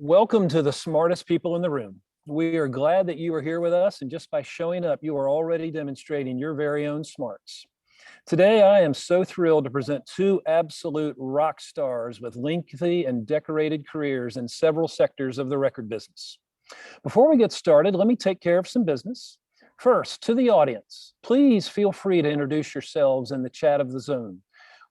Welcome to the smartest people in the room. We are glad that you are here with us, and just by showing up, you are already demonstrating your very own smarts. Today, I am so thrilled to present two absolute rock stars with lengthy and decorated careers in several sectors of the record business. Before we get started, let me take care of some business. First, to the audience, please feel free to introduce yourselves in the chat of the Zoom.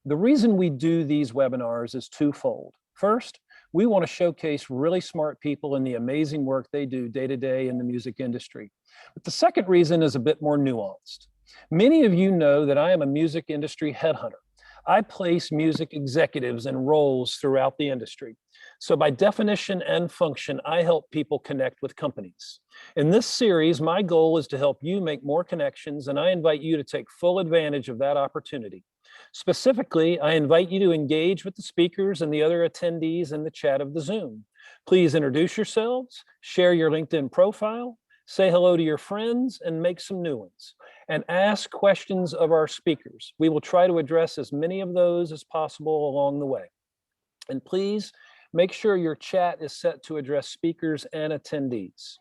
The reason we do these webinars is twofold. First, we want to showcase really smart people and the amazing work they do day to day in the music industry. But the second reason is a bit more nuanced. Many of you know that I am a music industry headhunter. I place music executives in roles throughout the industry. So by definition and function, I help people connect with companies. In this series, my goal is to help you make more connections, and I invite you to take full advantage of that opportunity. Specifically, I invite you to engage with the speakers and the other attendees in the chat of the Zoom. Please introduce yourselves, share your LinkedIn profile, say hello to your friends, and make some new ones. And ask questions of our speakers. We will try to address as many of those as possible along the way. And please make sure your chat is set to address speakers and attendees.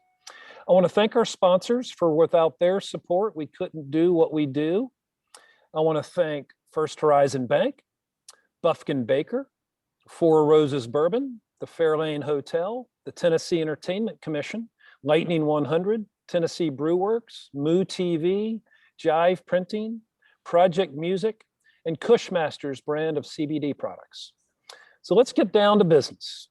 I want to thank our sponsors for without their support, we couldn't do what we do. I want to thank First Horizon Bank, Bufkin Baker, Four Roses Bourbon, the Fairlane Hotel, the Tennessee Entertainment Commission, Lightning 100, Tennessee Brew Works, Moo TV, Jive Printing, Project Music, and Cushmaster's brand of CBD products. So let's get down to business.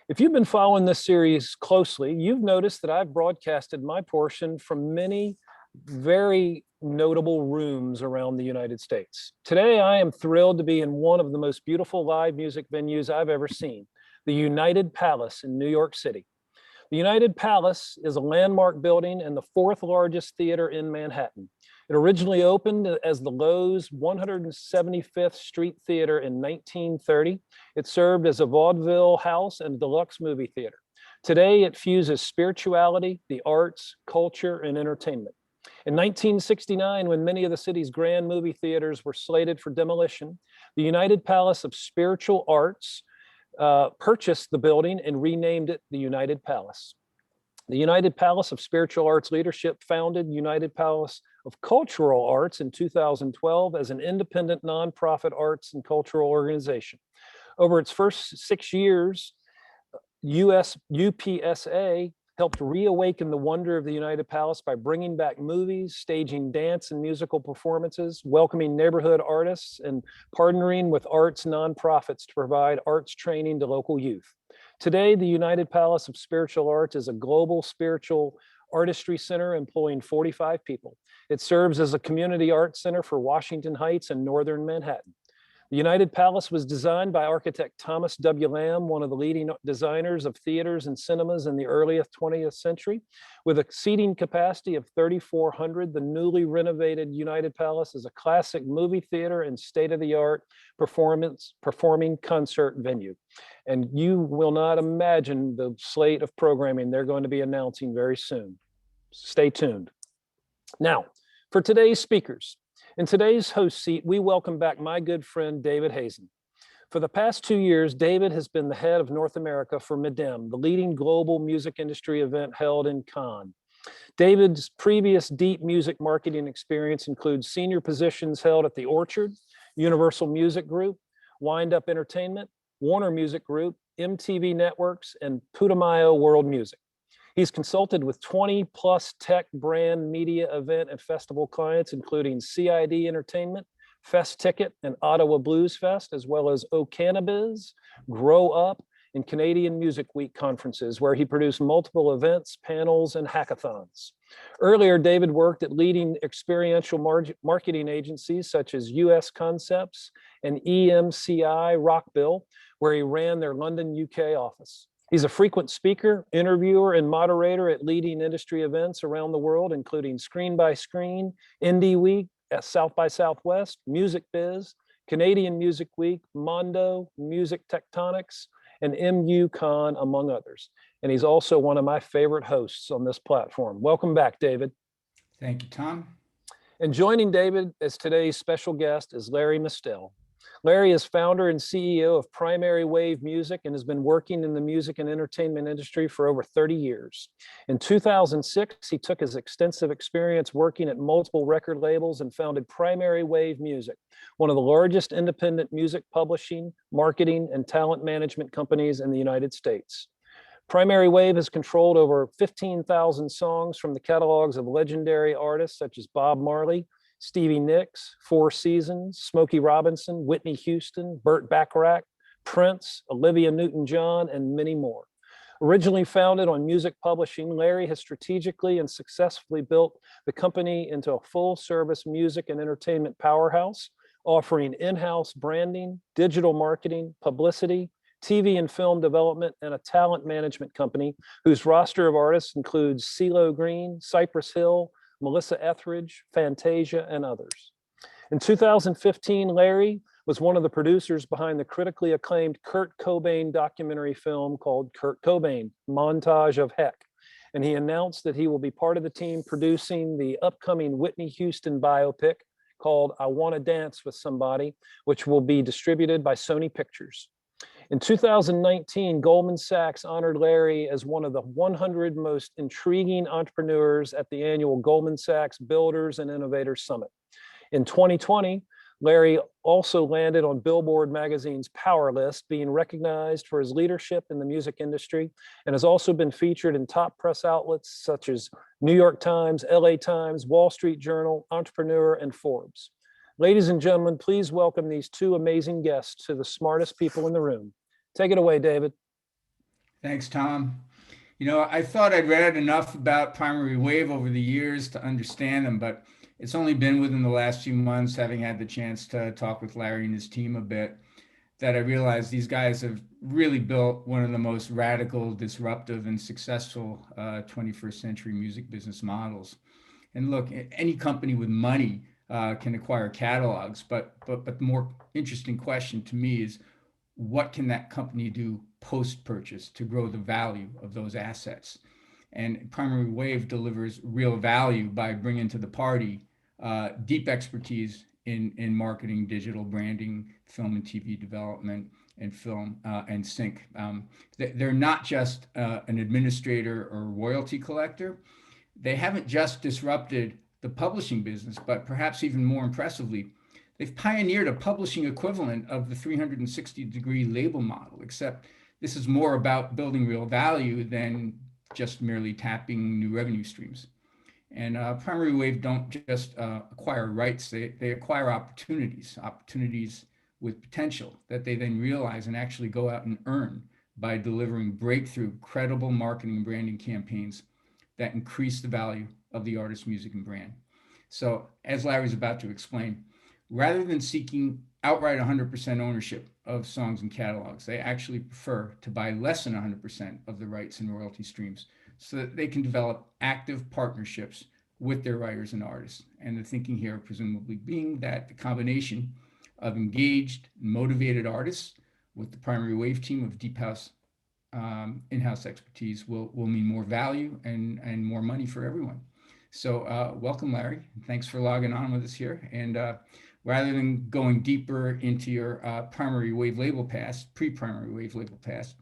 If you've been following this series closely, you've noticed that I've broadcasted my portion from many very notable rooms around the United States. Today, I am thrilled to be in one of the most beautiful live music venues I've ever seen, the United Palace in New York City. The United Palace is a landmark building and the fourth largest theater in Manhattan. It originally opened as the Lowe's 175th Street Theater in 1930. It served as a vaudeville house and deluxe movie theater. Today, it fuses spirituality, the arts, culture, and entertainment. In 1969, when many of the city's grand movie theaters were slated for demolition, the United Palace of Spiritual Arts purchased the building and renamed it the United Palace. The United Palace of Spiritual Arts leadership founded United Palace of Cultural Arts in 2012 as an independent nonprofit arts and cultural organization. Over its first 6 years, UPSA helped reawaken the wonder of the United Palace by bringing back movies, staging dance and musical performances, welcoming neighborhood artists, and partnering with arts nonprofits to provide arts training to local youth. Today, the United Palace of Spiritual Arts is a global spiritual artistry center employing 45 people. It serves as a community arts center for Washington Heights and northern Manhattan. The United Palace was designed by architect Thomas W. Lamb, one of the leading designers of theaters and cinemas in the early 20th century. With a seating capacity of 3,400, the newly renovated United Palace is a classic movie theater and state-of-the-art performing concert venue. And you will not imagine the slate of programming they're going to be announcing very soon. Stay tuned. Now, for today's speakers. In today's host seat, we welcome back my good friend, David Hazan. For the past 2 years, David has been the head of North America for MEDEM, the leading global music industry event held in Cannes. David's previous deep music marketing experience includes senior positions held at The Orchard, Universal Music Group, Wind Up Entertainment, Warner Music Group, MTV Networks, and Putumayo World Music. He's consulted with 20 plus tech brand media event and festival clients, including CID Entertainment, Fest Ticket, and Ottawa Blues Fest, as well as O Cannabis, Grow Up, and Canadian Music Week conferences, where he produced multiple events, panels, and hackathons. Earlier, David worked at leading experiential marketing agencies such as US Concepts and EMCI Rockbill, where he ran their London, UK office. He's a frequent speaker, interviewer, and moderator at leading industry events around the world, including Screen by Screen, Indie Week, at South by Southwest, Music Biz, Canadian Music Week, Mondo, Music Tectonics, and MUCon, among others. And he's also one of my favorite hosts on this platform. Welcome back, David. Thank you, Tom. And joining David as today's special guest is Larry Mestel. Larry is founder and CEO of Primary Wave Music and has been working in the music and entertainment industry for over 30 years. In 2006, he took his extensive experience working at multiple record labels and founded Primary Wave Music, one of the largest independent music publishing, marketing, and talent management companies in the United States. Primary Wave has controlled over 15,000 songs from the catalogs of legendary artists such as Bob Marley, Stevie Nicks, Four Seasons, Smokey Robinson, Whitney Houston, Burt Bacharach, Prince, Olivia Newton-John, and many more. Originally founded on music publishing, Larry has strategically and successfully built the company into a full-service music and entertainment powerhouse, offering in-house branding, digital marketing, publicity, TV and film development, and a talent management company whose roster of artists includes Ceelo Green, Cypress Hill, Melissa Etheridge, Fantasia, and others. In 2015, Larry was one of the producers behind the critically acclaimed Kurt Cobain documentary film called Kurt Cobain, Montage of Heck. And he announced that he will be part of the team producing the upcoming Whitney Houston biopic called I Want to Dance with Somebody, which will be distributed by Sony Pictures. In 2019, Goldman Sachs honored Larry as one of the 100 most intriguing entrepreneurs at the annual Goldman Sachs Builders and Innovators Summit. In 2020, Larry also landed on Billboard magazine's Power List, being recognized for his leadership in the music industry, and has also been featured in top press outlets such as New York Times, LA Times, Wall Street Journal, Entrepreneur, and Forbes. Ladies and gentlemen, please welcome these two amazing guests to the smartest people in the room. Take it away, David. Thanks, Tom. I thought I'd read enough about Primary Wave over the years to understand them, but it's only been within the last few months, having had the chance to talk with Larry and his team a bit, that I realized these guys have really built one of the most radical, disruptive, and successful 21st century music business models. And look, any company with money can acquire catalogs, but the more interesting question to me is, what can that company do post-purchase to grow the value of those assets? And Primary Wave delivers real value by bringing to the party deep expertise in marketing, digital branding, film and TV development, and film and sync. They're not just an administrator or royalty collector. They haven't just disrupted the publishing business, but perhaps even more impressively, they've pioneered a publishing equivalent of the 360-degree label model, except this is more about building real value than just merely tapping new revenue streams. And Primary Wave don't just acquire rights, they acquire opportunities with potential that they then realize and actually go out and earn by delivering breakthrough, credible marketing and branding campaigns that increase the value of the artist's music and brand. So as Larry's about to explain, rather than seeking outright 100% ownership of songs and catalogs, they actually prefer to buy less than 100% of the rights and royalty streams so that they can develop active partnerships with their writers and artists. And the thinking here presumably being that the combination of engaged, motivated artists with the Primary Wave team of deep house in-house expertise will mean more value and more money for everyone. So welcome, Larry. Thanks for logging on with us here. And rather than going deeper into your Primary Wave label past, pre-Primary Wave label past,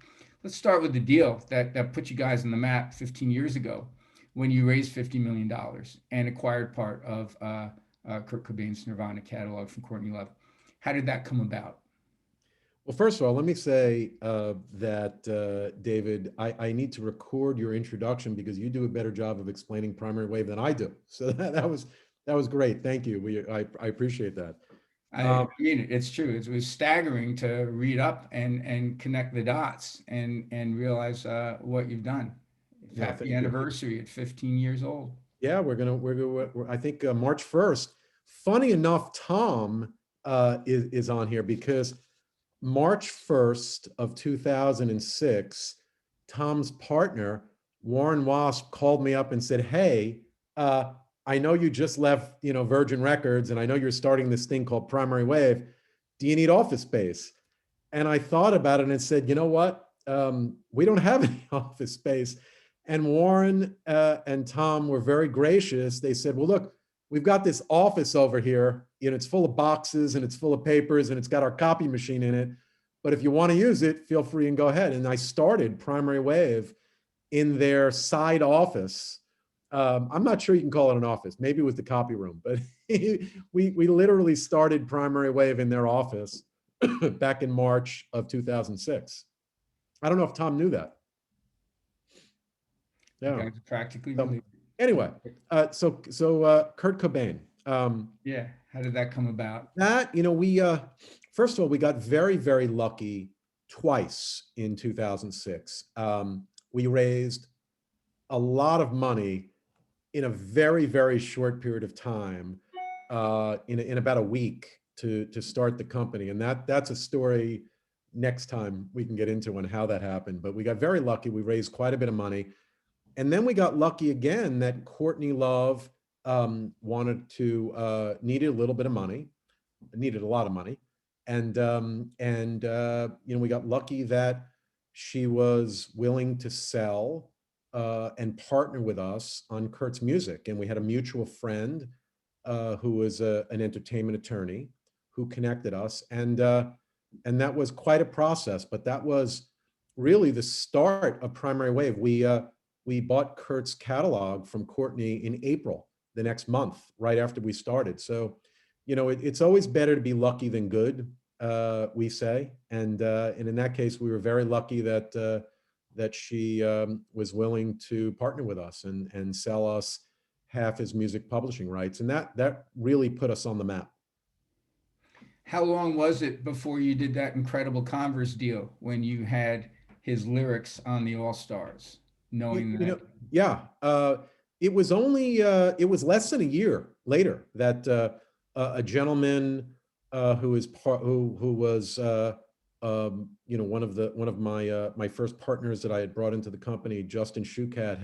let's start with the deal that put you guys on the map 15 years ago when you raised $50 million and acquired part of Kurt Cobain's Nirvana catalog from Courtney Love. How did that come about? Well, first of all, let me say that, David, I need to record your introduction because you do a better job of explaining Primary Wave than I do. So that was great. Thank you. I appreciate that. I mean, it's true. It was staggering to read up and connect the dots and realize what you've done. Yeah, Happy anniversary at 15 years old. Yeah, we're I think March 1st. Funny enough, Tom is on here because March 1st of 2006, Tom's partner, Warren Wasp, called me up and said, hey, I know you just left, Virgin Records, and I know you're starting this thing called Primary Wave. Do you need office space? And I thought about it and said, you know what? We don't have any office space. And Warren and Tom were very gracious. They said, well, look, we've got this office over here, it's full of boxes and it's full of papers and it's got our copy machine in it. But if you want to use it, feel free and go ahead. And I started Primary Wave in their side office. I'm not sure you can call it an office. Maybe it was the copy room, but we literally started Primary Wave in their office back in March of 2006. I don't know if Tom knew that. Yeah. You guys practically So, believe it. anyway, so Kurt Cobain. Yeah. How did that come about? That, we first of all, we got very, very lucky twice in 2006. We raised a lot of money in a very, very short period of time, in about a week to start the company. And that's a story next time we can get into on how that happened. But we got very lucky. We raised quite a bit of money. And then we got lucky again that Courtney Love needed a little bit of money, needed a lot of money. And we got lucky that she was willing to sell and partner with us on Kurt's music. And we had a mutual friend who was an entertainment attorney who connected us. And that was quite a process, but that was really the start of Primary Wave. We bought Kurt's catalog from Courtney in April, the next month, right after we started. So, it's always better to be lucky than good, we say. And in that case, we were very lucky that she was willing to partner with us and sell us half his music publishing rights. And that really put us on the map. How long was it before you did that incredible Converse deal when you had his lyrics on the All Stars? Knowing that, it was only it was less than a year later that a gentleman who was one of my first partners that I had brought into the company, Justin Shukat,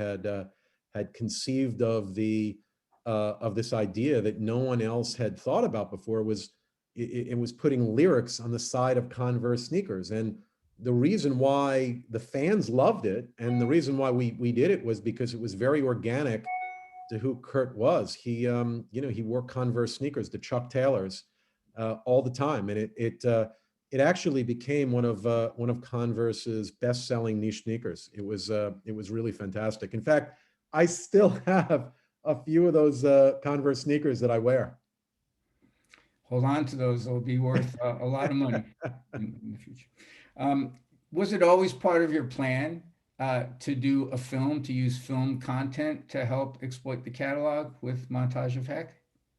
had conceived of this idea that no one else had thought about before. It was putting lyrics on the side of Converse sneakers. And the reason why the fans loved it and the reason why we did it was because it was very organic to who Kurt was. He wore Converse sneakers, the Chuck Taylors, all the time. And it actually became one of Converse's best-selling niche sneakers. It was really fantastic. In fact, I still have a few of those Converse sneakers that I wear. hold on to those. They'll be worth a lot of money in the future. Was it always part of your plan to do a film, to use film content to help exploit the catalog with Montage of Heck?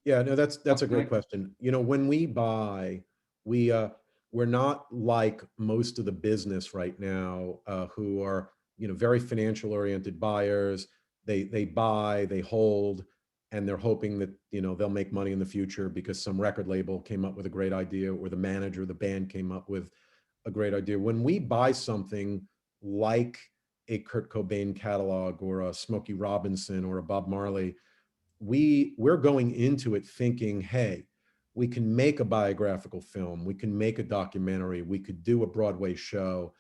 Yeah, no, that's a great question. When we buy, we're not like most of the business right now who are very financial oriented buyers. They buy, they hold, and they're hoping that they'll make money in the future because some record label came up with a great idea or the manager of the band came up with a great idea. When we buy something like a Kurt Cobain catalog or a Smokey Robinson or a Bob Marley, we're going into it thinking, hey, we can make a biographical film, we can make a documentary, we could do a Broadway show,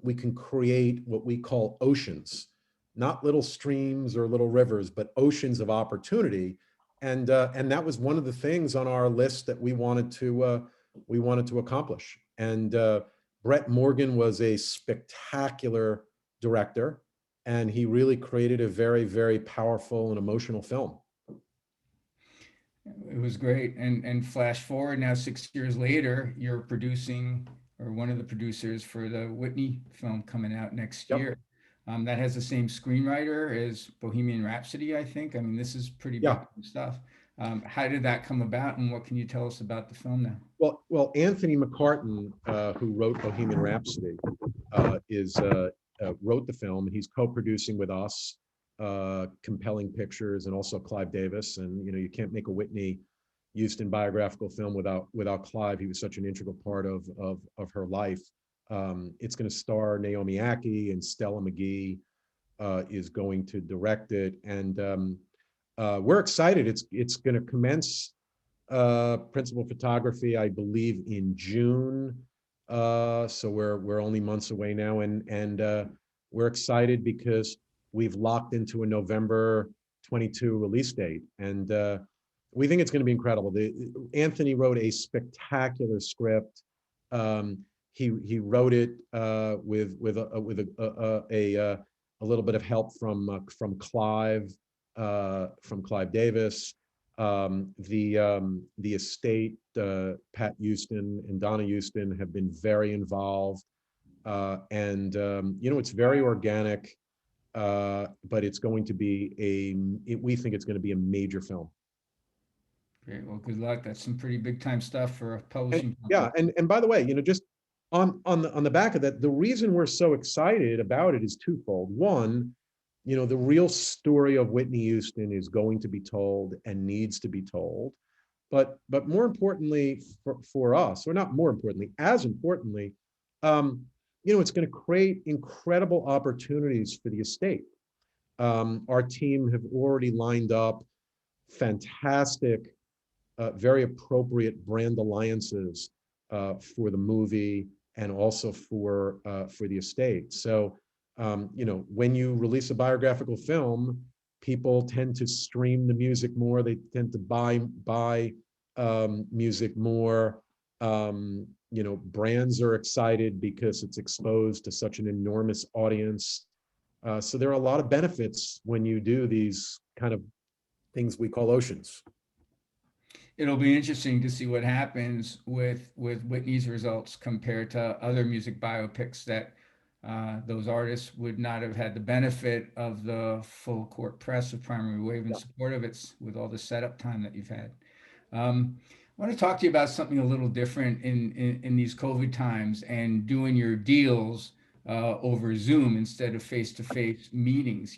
we can create what we call oceans, not little streams or little rivers, but oceans of opportunity. And that was one of the things on our list that we wanted to accomplish. And Brett Morgan was a spectacular director, and he really created a very, very powerful and emotional film. It was great. And flash forward now 6 years later, you're producing, or one of the producers for the Whitney film coming out next year. That has the same screenwriter as Bohemian Rhapsody, I think. I mean, this is pretty big stuff. How did that come about, and what can you tell us about the film now? Well, Anthony McCartan, who wrote Bohemian Rhapsody, wrote the film. He's co-producing with us, Compelling Pictures, and also Clive Davis. And you can't make a Whitney Houston biographical film without Clive. He was such an integral part of her life. It's going to star Naomi Ackie, and Stella McGee is going to direct it. And we're excited. It's going to commence principal photography, I believe, in June. So we're only months away now, and we're excited because we've locked into a November 22 release date. And we think it's going to be incredible. Anthony wrote a spectacular script. He wrote it with a little bit of help from Clive Davis. The estate, Pat Houston and Donna Houston have been very involved, and it's very organic, but it's going to be we think it's going to be a major film. Great. Well, good luck. That's some pretty big time stuff for a publishing company. Yeah, and by the way, just on the back of that, the reason we're so excited about it is twofold. One, the real story of Whitney Houston is going to be told and needs to be told. But more importantly for us, or not more importantly, as importantly, it's going to create incredible opportunities for the estate. Our team have already lined up fantastic, very appropriate brand alliances for the movie and also for the estate. So, when you release a biographical film, people tend to stream the music more. They tend to buy music more. Brands are excited because it's exposed to such an enormous audience. So there are a lot of benefits when you do these kind of things we call oceans. It'll be interesting to see what happens with Whitney's results compared to other music biopics that those artists would not have had the benefit of the full court press of Primary Wave in support of it, with all the setup time that you've had. I want to talk to you about something a little different in these COVID times and doing your deals over Zoom instead of face-to-face meetings.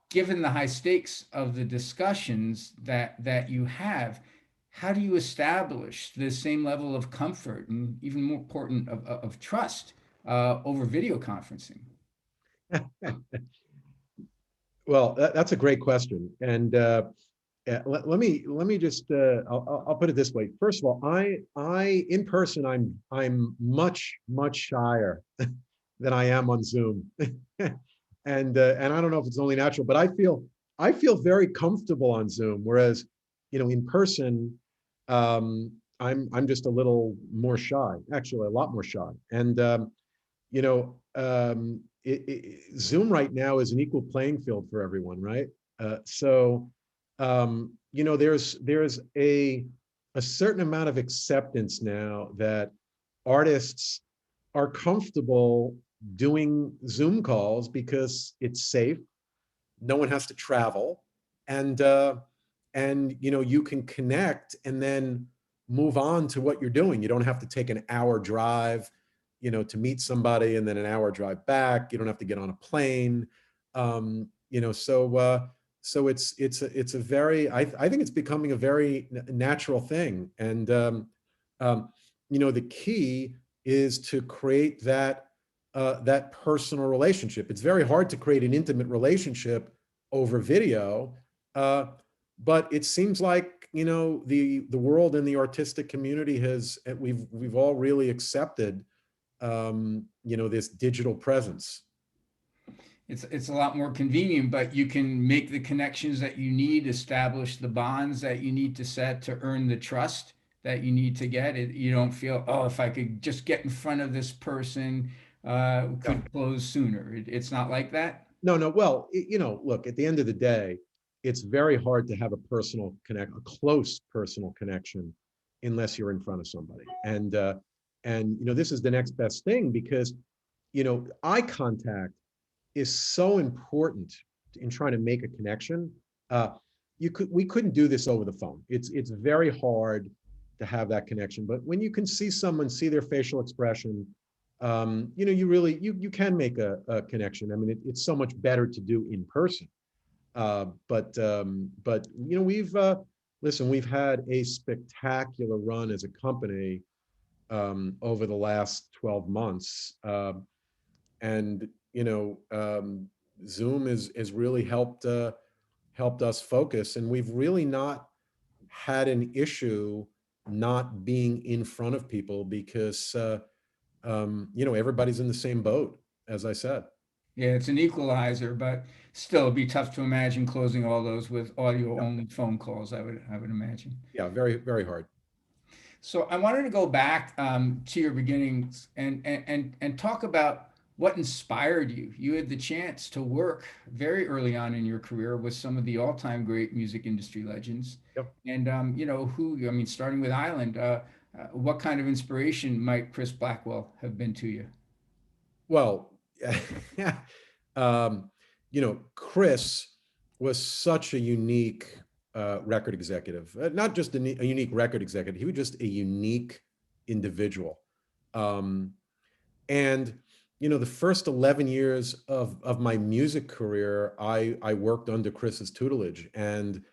Given the high stakes of the discussions that you have, how do you establish the same level of comfort and, even more important, of trust over video conferencing? Well, that's a great question, and let me just I'll put it this way. First of all, I in person I'm much shyer than I am on Zoom, and I don't know if it's only natural, but I feel very comfortable on Zoom, whereas in person, I'm just a little more shy, actually a lot more shy. And Zoom right now is an equal playing field for everyone, right? So there's a certain amount of acceptance now that artists are comfortable doing Zoom calls because it's safe. No one has to travel, and you can connect and then move on to what you're doing. You don't have to take an hour drive, to meet somebody, and then an hour drive back. You don't have to get on a plane. So it's a very, I think it's becoming a very natural thing. And the key is to create that personal relationship. It's very hard to create an intimate relationship over video, but it seems like the world and the artistic community we've all really accepted this digital presence. It's a lot more convenient, but you can make the connections that you need, establish the bonds that you need to set to earn the trust that you need to get it. You don't feel, oh, if I could just get in front of this person, could close sooner. It's not like that. No. Well, look, at the end of the day, it's very hard to have a close personal connection unless you're in front of somebody. And this is the next best thing, because, eye contact is so important in trying to make a connection. We couldn't do this over the phone. It's very hard to have that connection. But when you can see someone, see their facial expression, you can make a connection. I mean, it's so much better to do in person. But we've had a spectacular run as a company over the last 12 months. And Zoom has really helped us focus, and we've really not had an issue not being in front of people because everybody's in the same boat, as I said. Yeah, it's an equalizer, but still it'd be tough to imagine closing all those with audio Yeah, only phone calls, I would imagine. yeah, very, very hard. So I wanted to go back to your beginnings and talk about what inspired you. You had the chance to work very early on in your career with some of the all-time great music industry legends, Yep. and I mean, starting with Island, what kind of inspiration might Chris Blackwell have been to you? Well, um, Chris was such a unique record executive. Not just a unique record executive, he was just a unique individual. Um, and the first 11 years of my music career, I worked under Chris's tutelage, and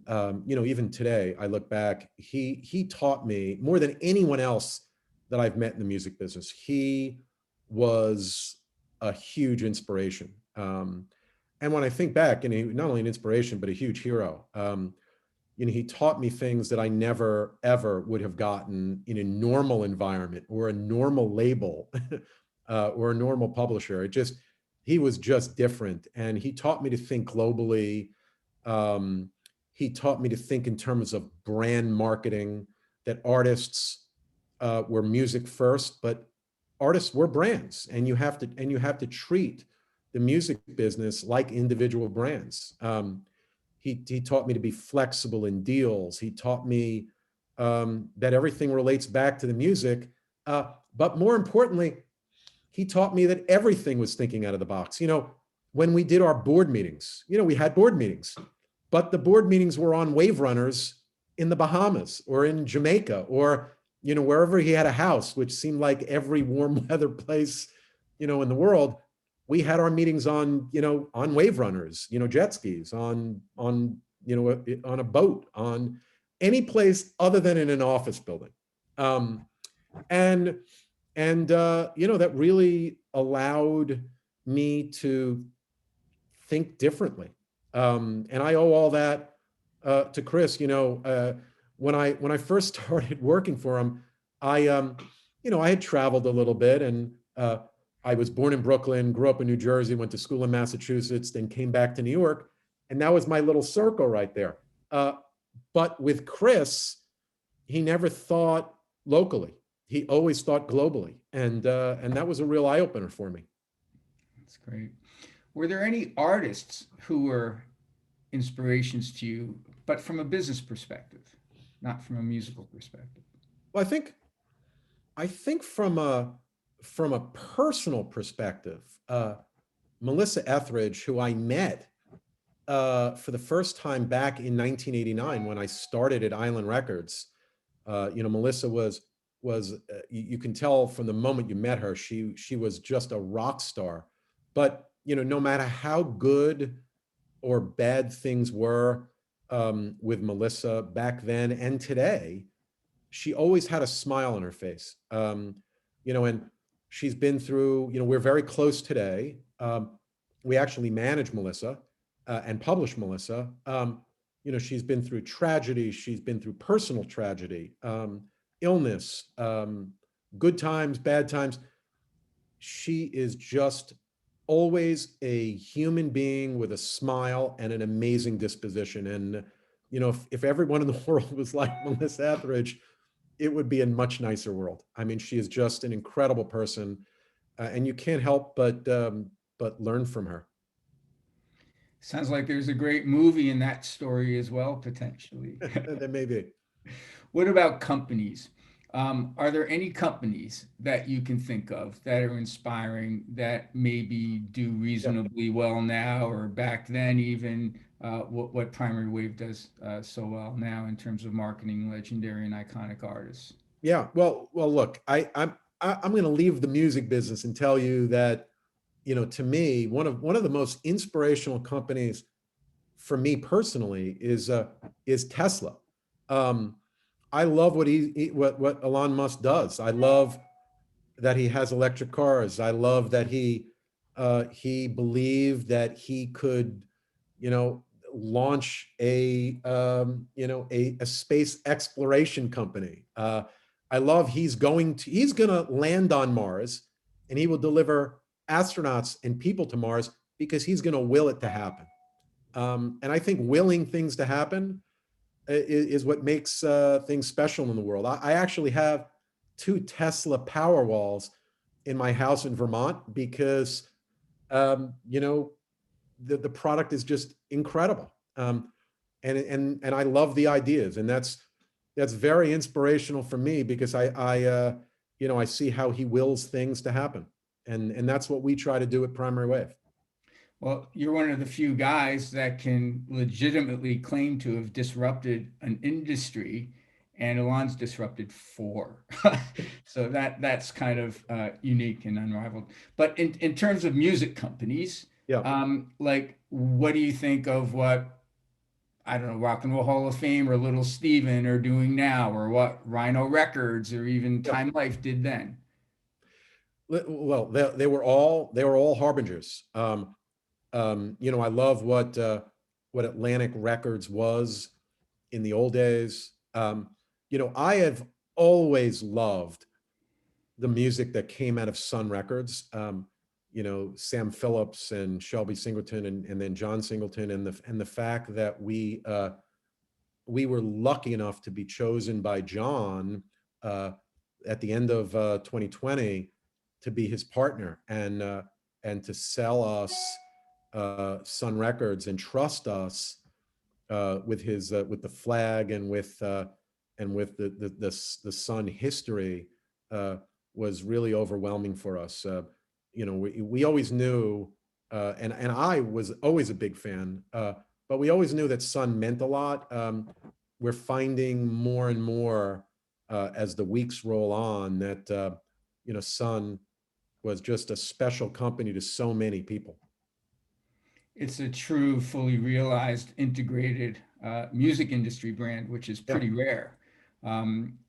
even today, I look back, he taught me more than anyone else that I've met in the music business. He was a huge inspiration. And when I think back, not only an inspiration, but a huge hero. He taught me things that I never, ever would have gotten in a normal environment or a normal label or a normal publisher. He was just different. And he taught me to think globally. Um, he taught me to think in terms of brand marketing, that artists were music first, but artists were brands, and you have to treat the music business like individual brands. He taught me to be flexible in deals. He taught me that everything relates back to the music, but more importantly, he taught me that everything was thinking out of the box. When we did our board meetings, we had board meetings, but the board meetings were on wave runners in the Bahamas or in Jamaica or, wherever he had a house, which seemed like every warm weather place, in the world. We had our meetings on wave runners, jet skis, on a boat, on any place other than in an office building. Um, and that really allowed me to think differently. And I owe all that to Chris. When I first started working for him, I had traveled a little bit, and I was born in Brooklyn, grew up in New Jersey, went to school in Massachusetts, then came back to New York, and that was my little circle right there. But with Chris, he never thought locally. He always thought globally, and that was a real eye opener for me. That's great. Were there any artists who were inspirations to you, but from a business perspective, not from a musical perspective? Well, I think from a personal perspective, Melissa Etheridge, who I met for the first time back in 1989 when I started at Island Records. Melissa you can tell from the moment you met her, she was just a rock star. But no matter how good or bad things were with Melissa back then and today, she always had a smile on her face. And she's been through, we're very close today. We actually manage Melissa and publish Melissa. She's been through tragedy. She's been through personal tragedy, illness, good times, bad times. She is just always a human being with a smile and an amazing disposition. And, if everyone in the world was like Melissa Etheridge, it would be a much nicer world. I mean, she is just an incredible person, and you can't help but learn from her. Sounds like there's a great movie in that story as well, potentially. There may be. What about companies? Are there any companies that you can think of that are inspiring that maybe do Yeah. reasonably well now or back then, even what Primary Wave does so well now in terms of marketing legendary and iconic artists? Yeah. Well, look, I'm going to leave the music business and tell you that, to me, one of the most inspirational companies for me personally is Tesla. Um, I love what Elon Musk does. I love that he has electric cars. I love that he believed that he could, launch a space exploration company. I love he's going to land on Mars, and he will deliver astronauts and people to Mars because he's going to will it to happen. And I think willing things to happen is what makes things special in the world. I actually have 2 Tesla Powerwalls in my house in Vermont because, you know, the product is just incredible. And I love the ideas, and that's very inspirational for me because you know, I see how he wills things to happen, and that's what we try to do at Primary Wave. Well, you're one of the few guys that can legitimately claim to have disrupted an industry, and Elon's disrupted 4. So that's kind of unique and unrivaled. But in terms of music companies, Yeah. like, what do you think of what, I don't know, Rock and Roll Hall of Fame or Little Steven are doing now, or what Rhino Records or even Yeah. Time Life did then? Well, they were all harbingers. You know, I love what Atlantic Records was in the old days. You know, I have always loved the music that came out of Sun Records. You know, Sam Phillips and Shelby Singleton and then John Singleton, and the fact that we were lucky enough to be chosen by John at the end of 2020 to be his partner and to sell us Sun Records and trust us with his with the flag and with the Sun history was really overwhelming for us. You know, we always knew, and I was always a big fan, but we always knew that Sun meant a lot. We're finding more and more as the weeks roll on that you know, Sun was just a special company to so many people. It's a true, fully realized, integrated music industry brand, which is Yeah. pretty rare.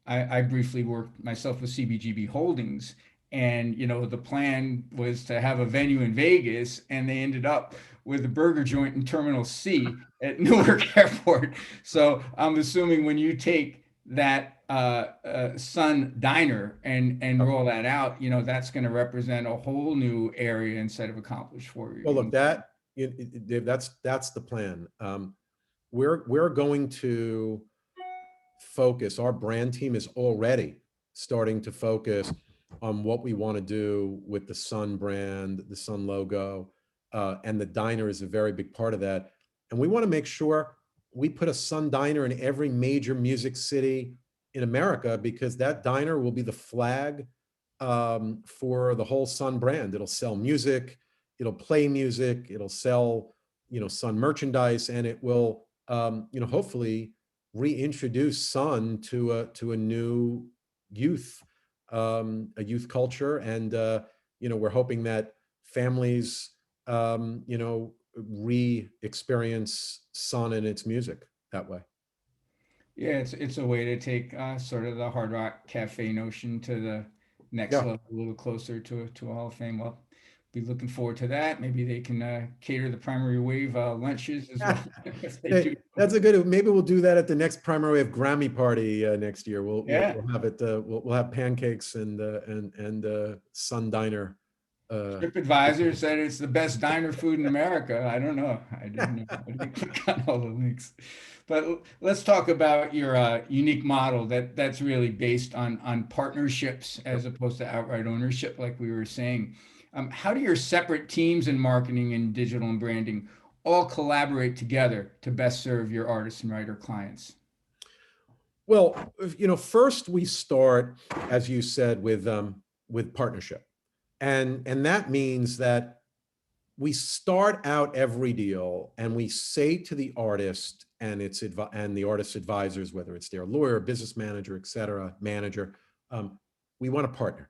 I briefly worked myself with CBGB Holdings, and you know, the plan was to have a venue in Vegas, and they ended up with a burger joint in Terminal C at Newark Airport. So I'm assuming when you take that Sun Diner and roll that out, you know, that's going to represent a whole new area and set of accomplishments for you. Well, look, Dave, that's the plan. We're going to focus. Our brand team is already starting to focus on what we want to do with the Sun brand, the Sun logo, and the diner is a very big part of that. And we want to make sure we put a Sun diner in every major music city in America because that diner will be the flag for the whole Sun brand. It'll sell music, it'll play music, it'll sell, you know, Sun merchandise, and it will, you know, hopefully reintroduce Sun to a new youth, a youth culture, and you know, we're hoping that families, you know, re-experience Sun and its music that way. Yeah, it's a way to take sort of the Hard Rock Cafe notion to the next Yeah. level, a little closer to a Hall of Fame. Well, be looking forward to that. Maybe they can cater the Primary Wave lunches as well. If they do. That's a good. Maybe we'll do that at the next Primary Wave Grammy party next year. Yeah. We'll have it. We'll have pancakes and Sun Diner. TripAdvisor said it's the best diner food in America. I don't know. I didn't know. I didn't click on all the links. But let's talk about your unique model that's really based on partnerships as opposed to outright ownership, like we were saying. How do your separate teams in marketing and digital and branding all collaborate together to best serve your artists and writer clients? Well, you know, first we start, as you said, with partnership, and that means that we start out every deal and we say to the artist and the artist's advisors, whether it's their lawyer, business manager, et cetera, manager, we want to partner.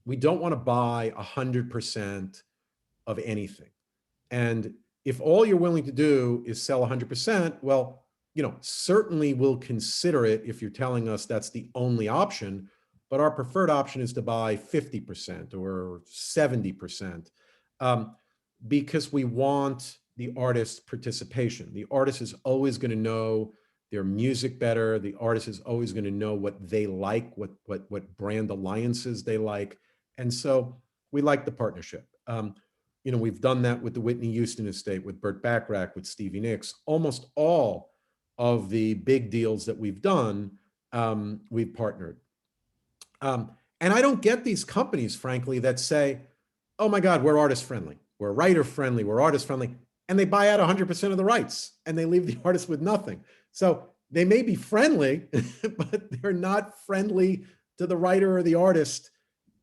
We don't want to buy 100% of anything. And if all you're willing to do is sell 100%, well, you know, certainly we'll consider it if you're telling us that's the only option, but our preferred option is to buy 50% or 70%. Because we want the artist's participation. The artist is always going to know their music better. The artist is always going to know what they like, what brand alliances they like. And so we like the partnership. We've done that with the Whitney Houston estate, with Burt Bacharach, with Stevie Nicks. Almost all of the big deals that we've done, we've partnered. And I don't get these companies, frankly, that say, oh my God, we're artist friendly, we're writer friendly, we're artist friendly, and they buy out 100% of the rights and they leave the artist with nothing. So they may be friendly, but they're not friendly to the writer or the artist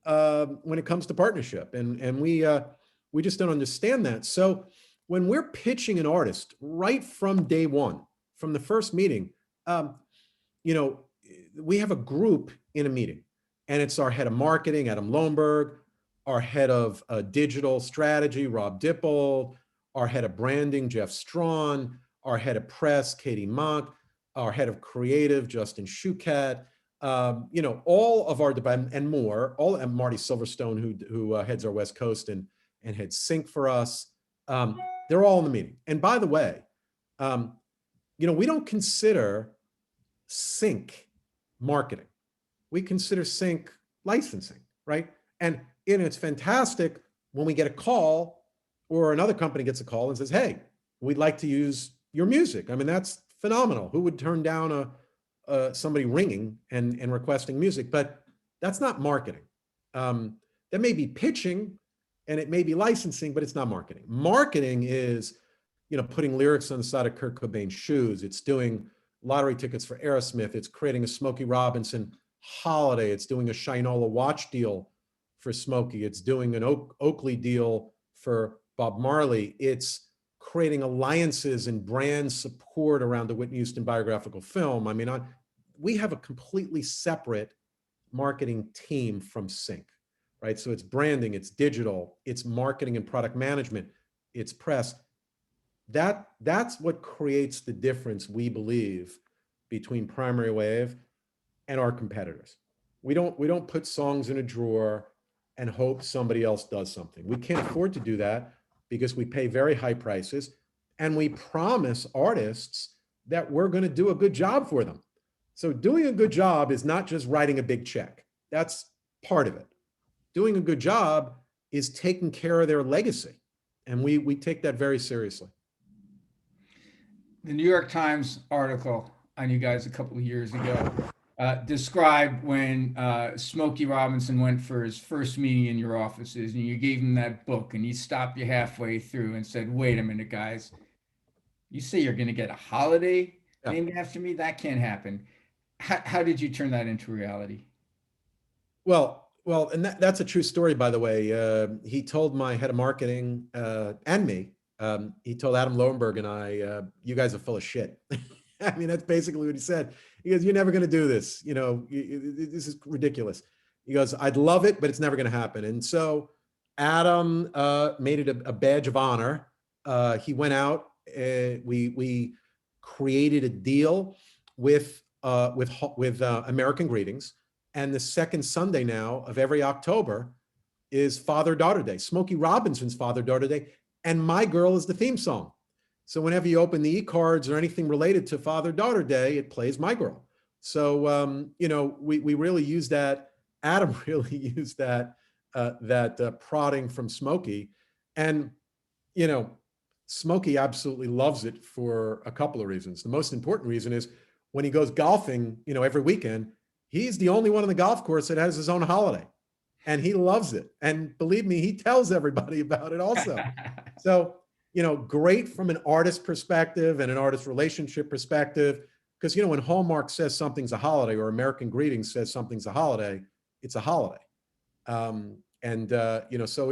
when it comes to partnership. And we just don't understand that. So when we're pitching an artist right from day one, from the first meeting, we have a group in a meeting, and it's our head of marketing, Adam Lohenberg, our head of digital strategy, Rob Dippold, our head of branding, Jeff Strawn, our head of press, Katie Mock, our head of creative, Justin Shukat, all of our and more, and Marty Silverstone, who heads our West Coast and heads Sync for us. They're all in the meeting. And by the way, we don't consider Sync marketing. We consider Sync licensing, right? And it's fantastic when we get a call or another company gets a call and says, hey, we'd like to use your music. I mean, that's phenomenal. Who would turn down somebody ringing and requesting music? But that's not marketing. That may be pitching and it may be licensing, but it's not marketing. Marketing is, putting lyrics on the side of Kurt Cobain's shoes. It's doing lottery tickets for Aerosmith. It's creating a Smokey Robinson holiday. It's doing a Shinola watch deal for Smokey. It's doing an Oakley deal for Bob Marley. It's creating alliances and brand support around the Whitney Houston biographical film. I mean, we have a completely separate marketing team from Sync, right? So it's branding, it's digital, it's marketing and product management, it's press. That's what creates the difference, we believe, between Primary Wave and our competitors. We don't put songs in a drawer and hope somebody else does something. We can't afford to do that because we pay very high prices and we promise artists that we're going to do a good job for them. So doing a good job is not just writing a big check. That's part of it. Doing a good job is taking care of their legacy. And we take that very seriously. The New York Times article on you guys a couple of years ago described when Smokey Robinson went for his first meeting in your offices and you gave him that book and he stopped you halfway through and said, wait a minute, guys, you say you're going to get a holiday named after me? That can't happen. How did you turn that into reality? Well, and that's a true story, by the way. He told my head of marketing and me, he told Adam Lohenberg and I, you guys are full of shit. I mean, that's basically what he said. He goes, you're never going to do this. This is ridiculous. He goes, I'd love it, but it's never going to happen. And so Adam made it a badge of honor. He went out, we created a deal with American Greetings. And the second Sunday now of every October is Father-Daughter Day, Smokey Robinson's Father-Daughter Day. And My Girl is the theme song. So whenever you open the e-cards or anything related to Father-Daughter Day, it plays My Girl. So, we really use that. Adam really used that prodding from Smokey. And, Smokey absolutely loves it for a couple of reasons. The most important reason is when he goes golfing, every weekend, he's the only one on the golf course that has his own holiday. And he loves it. And believe me, he tells everybody about it also. So, great from an artist perspective and an artist relationship perspective, because, when Hallmark says something's a holiday or American Greetings says something's a holiday, it's a holiday. So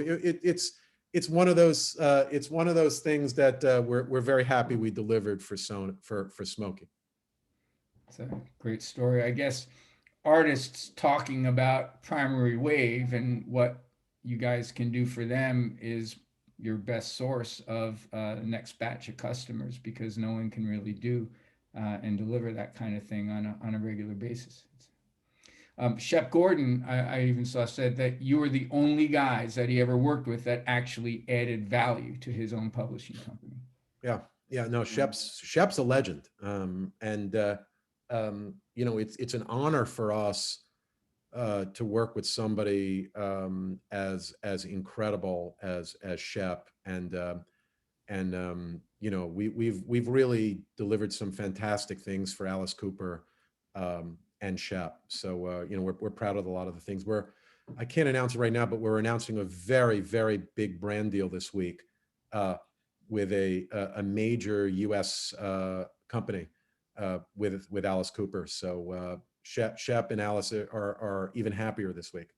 it's one of those things that we're very happy we delivered for Smokey. It's a great story. I guess artists talking about Primary Wave and what you guys can do for them is your best source of the next batch of customers, because no one can really do and deliver that kind of thing on a regular basis. Shep Gordon, I even saw, said that you were the only guys that he ever worked with that actually added value to his own publishing company. Yeah, no, Shep's a legend. It's an honor for us to work with somebody as incredible as Shep, and you know, we've really delivered some fantastic things for Alice Cooper and Shep. So you know, we're proud of a lot of the things. I can't announce it right now, but we're announcing a very, very big brand deal this week with a major U.S. company with Alice Cooper. So Shep and Alice are even happier this week.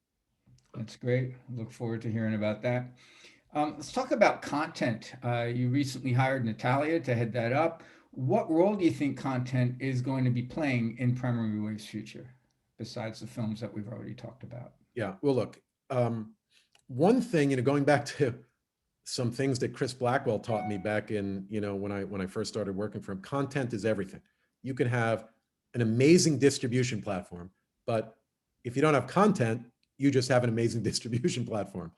That's great. Look forward to hearing about that. Let's talk about content. You recently hired Natalia to head that up. What role do you think content is going to be playing in Primary Wave's future, besides the films that we've already talked about? Yeah, well, look, one thing, you know, going back to some things that Chris Blackwell taught me back in, you know, when I first started working for him, content is everything. You can have an amazing distribution platform, but if you don't have content, you just have an amazing distribution platform.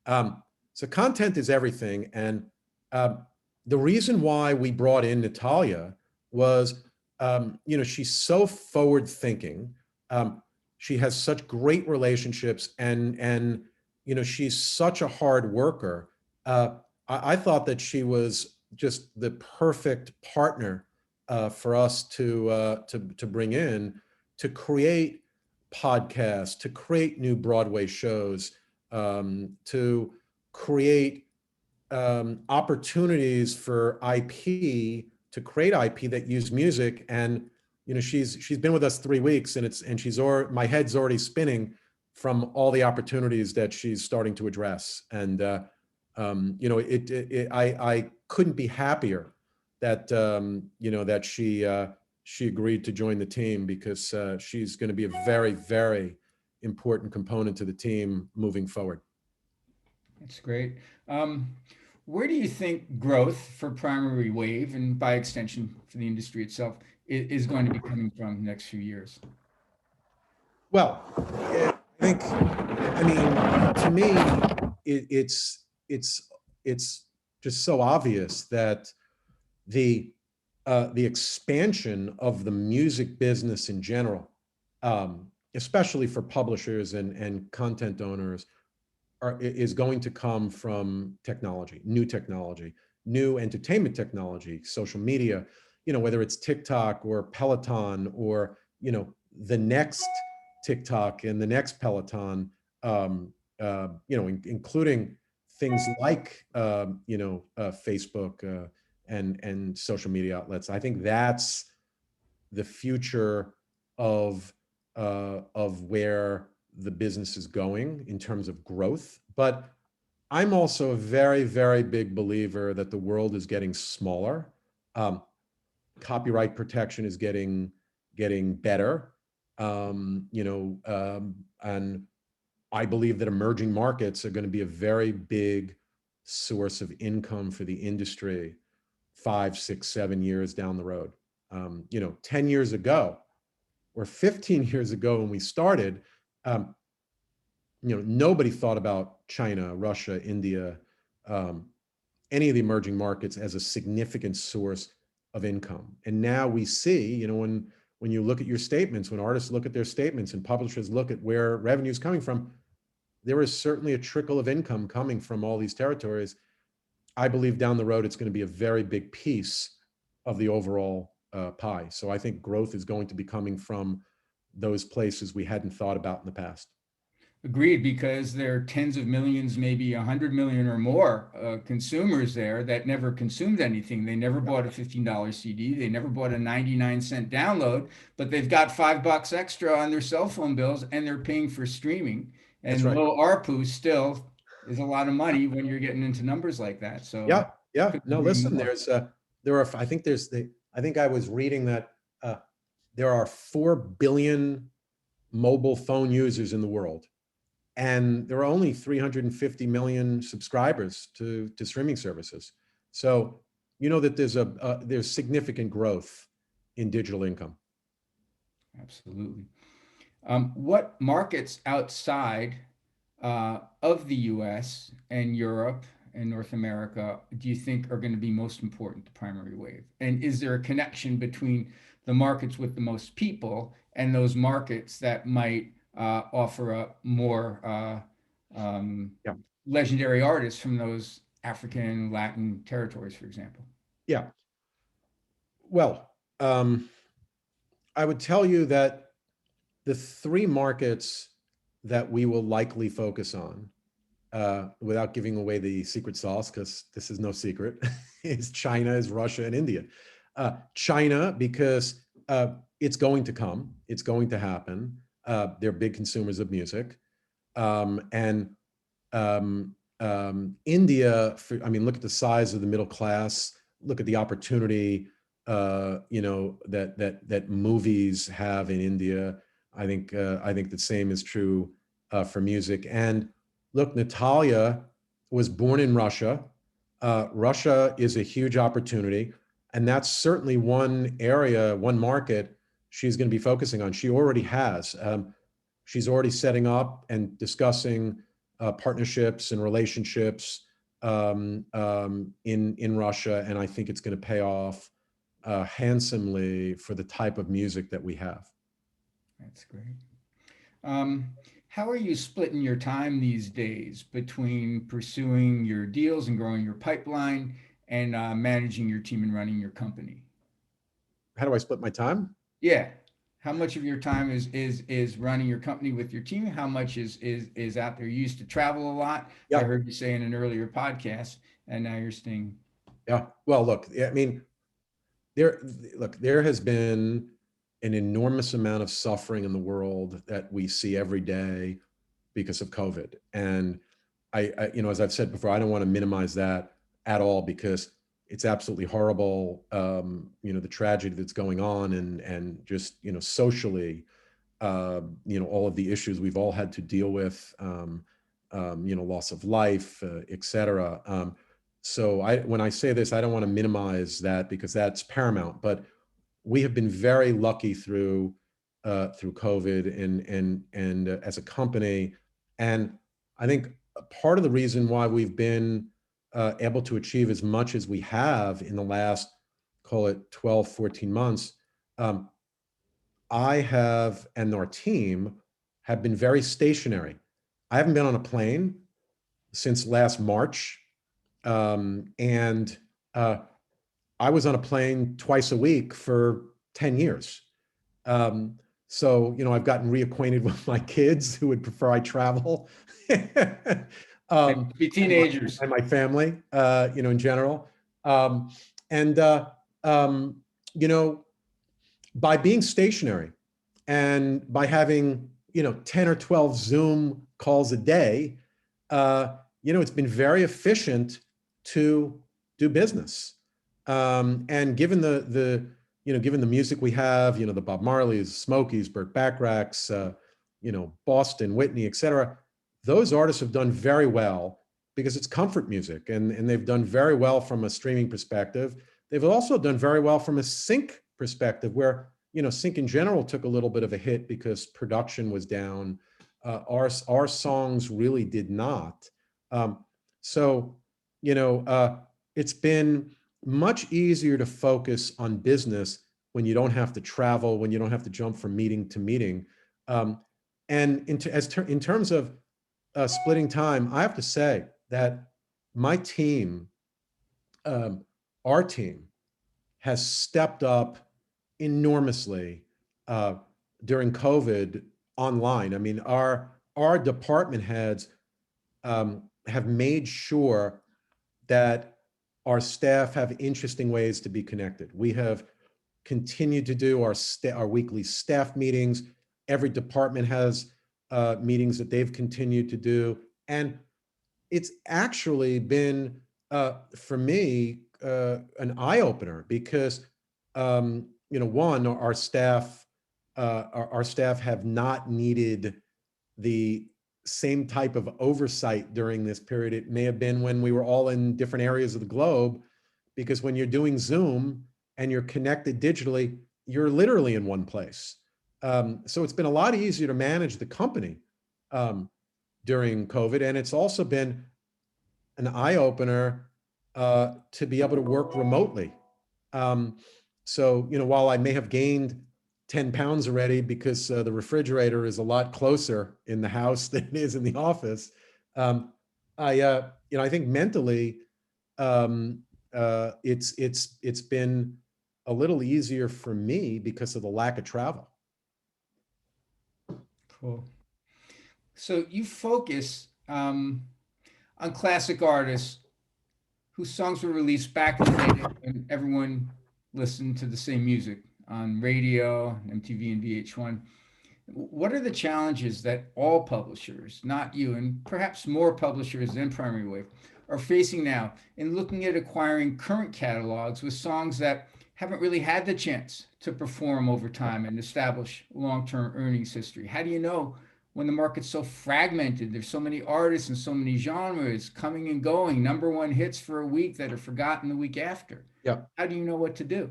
So content is everything. And the reason why we brought in Natalia was, you know, she's so forward thinking. She has such great relationships, and you know, she's such a hard worker. I thought that she was just the perfect partner for us to bring in to create podcasts, to create new Broadway shows, to create opportunities for IP, to create IP that use music. And you know, she's been with us 3 weeks, and my head's already spinning from all the opportunities that she's starting to address. And you know, I couldn't be happier that you know, that she agreed to join the team, because she's going to be a very, very important component to the team moving forward. That's great. Where do you think growth for Primary Wave, and by extension for the industry itself, is going to be coming from the next few years? Well, I think, I mean, to me, it's just so obvious that the expansion of the music business in general, especially for publishers and content owners, is going to come from technology, new entertainment technology, social media, you know, whether it's TikTok or Peloton, or, you know, the next TikTok and the next Peloton, you know, including things like, you know, Facebook and social media outlets. I think that's the future of where the business is going in terms of growth. But I'm also a very, very big believer that the world is getting smaller. Copyright protection is getting better. You know, and I believe that emerging markets are going to be a very big source of income for the industry 5, 6, 7 years down the road. You know, 10 years ago or 15 years ago when we started, you know, nobody thought about China, Russia, India, any of the emerging markets as a significant source of income. And now we see, you know, when you look at your statements, when artists look at their statements and publishers look at where revenue is coming from, there is certainly a trickle of income coming from all these territories. I believe down the road, it's going to be a very big piece of the overall pie. So I think growth is going to be coming from those places we hadn't thought about in the past. Agreed, because there are tens of millions, maybe 100 million or more consumers there that never consumed anything. They never bought a $15 CD. They never bought a 99-cent download, but they've got $5 extra on their cell phone bills, and they're paying for streaming. And Right. low ARPU still is a lot of money when you're getting into numbers like that. So yeah. No, listen, I think I was reading that there are 4 billion mobile phone users in the world, and there are only 350 million subscribers to streaming services. So you know that there's significant growth in digital income. Absolutely. What markets outside of the US and Europe and North America do you think are going to be most important to Primary Wave? And is there a connection between the markets with the most people and those markets that might offer up more Yeah. legendary artists from those African and Latin territories, for example. Yeah. Well, I would tell you that the three markets that we will likely focus on, without giving away the secret sauce, because this is no secret, is China, is Russia, and India. China, because it's going to come, it's going to happen. They're big consumers of music. And India, I mean, look at the size of the middle class, look at the opportunity, that movies have in India. I think the same is true for music. And look, Natalia was born in Russia. Russia is a huge opportunity, and that's certainly one area, one market she's going to be focusing on. She already has. She's already setting up and discussing partnerships and relationships in Russia, and I think it's going to pay off handsomely for the type of music that we have. That's great. How are you splitting your time these days between pursuing your deals and growing your pipeline and managing your team and running your company? How do I split my time? Yeah. How much of your time is running your company with your team? How much is out there? You used to travel a lot. Yeah. I heard you say in an earlier podcast, and now you're staying. Yeah. Well, look, I mean, there has been an enormous amount of suffering in the world that we see every day because of COVID. And as I've said before, I don't want to minimize that at all, because it's absolutely horrible. The tragedy that's going on, and just, socially, all of the issues we've all had to deal with, loss of life, et cetera. So when I say this, I don't want to minimize that, because that's paramount. But we have been very lucky through COVID and as a company, and I think part of the reason why we've been able to achieve as much as we have in the last, call it 12, 14 months, I have, and our team have been very stationary. I haven't been on a plane since last March. And I was on a plane twice a week for 10 years. So, I've gotten reacquainted with my kids, who would prefer I travel. Be teenagers. And my family, in general. And, by being stationary and by having, 10 or 12 Zoom calls a day, it's been very efficient to do business. And given given the music we have, the Bob Marleys, Smokies, Burt Bacharachs, Boston, Whitney, et cetera, those artists have done very well because it's comfort music, and they've done very well from a streaming perspective. They've also done very well from a sync perspective, where, sync in general took a little bit of a hit because production was down. Our songs really did not. So, it's been much easier to focus on business when you don't have to travel, when you don't have to jump from meeting to meeting. And in terms of splitting time, I have to say that my team, our team, has stepped up enormously during COVID online. I mean, our department heads have made sure that our staff have interesting ways to be connected. We have continued to do our weekly staff meetings. Every department has meetings that they've continued to do. And it's actually been, for me, an eye-opener, because, one, our staff have not needed the same type of oversight during this period it may have been when we were all in different areas of the globe, because when you're doing Zoom and you're connected digitally, you're literally in one place. So it's been a lot easier to manage the company during COVID, and it's also been an eye-opener to be able to work remotely. So, while I may have gained 10 pounds already because the refrigerator is a lot closer in the house than it is in the office. I think mentally, it's been a little easier for me because of the lack of travel. Cool. So you focus on classic artists whose songs were released back in the day when everyone listened to the same music on radio, MTV, and VH1. What are the challenges that all publishers, not you, and perhaps more publishers than Primary Wave, are facing now in looking at acquiring current catalogs with songs that haven't really had the chance to perform over time and establish long-term earnings history? How do you know when the market's so fragmented? There's so many artists and so many genres coming and going, number one hits for a week that are forgotten the week after. Yeah. How do you know what to do?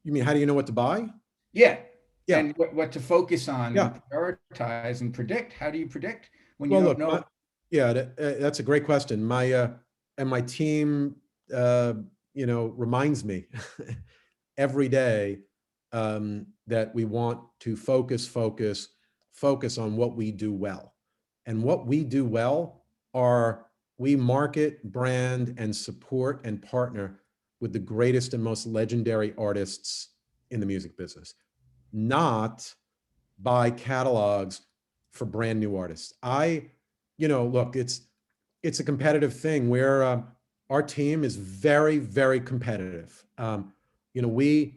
You mean, how do you know what to buy? Yeah. Yeah. And what to focus on Yeah. and prioritize and predict. How do you predict when you Well, don't look, know? that's a great question. My team, reminds me every day that we want to focus on what we do well. And what we do well are we market, brand, and support and partner with the greatest and most legendary artists in the music business, not buy catalogs for brand new artists. Look, it's a competitive thing where our team is very, very competitive. We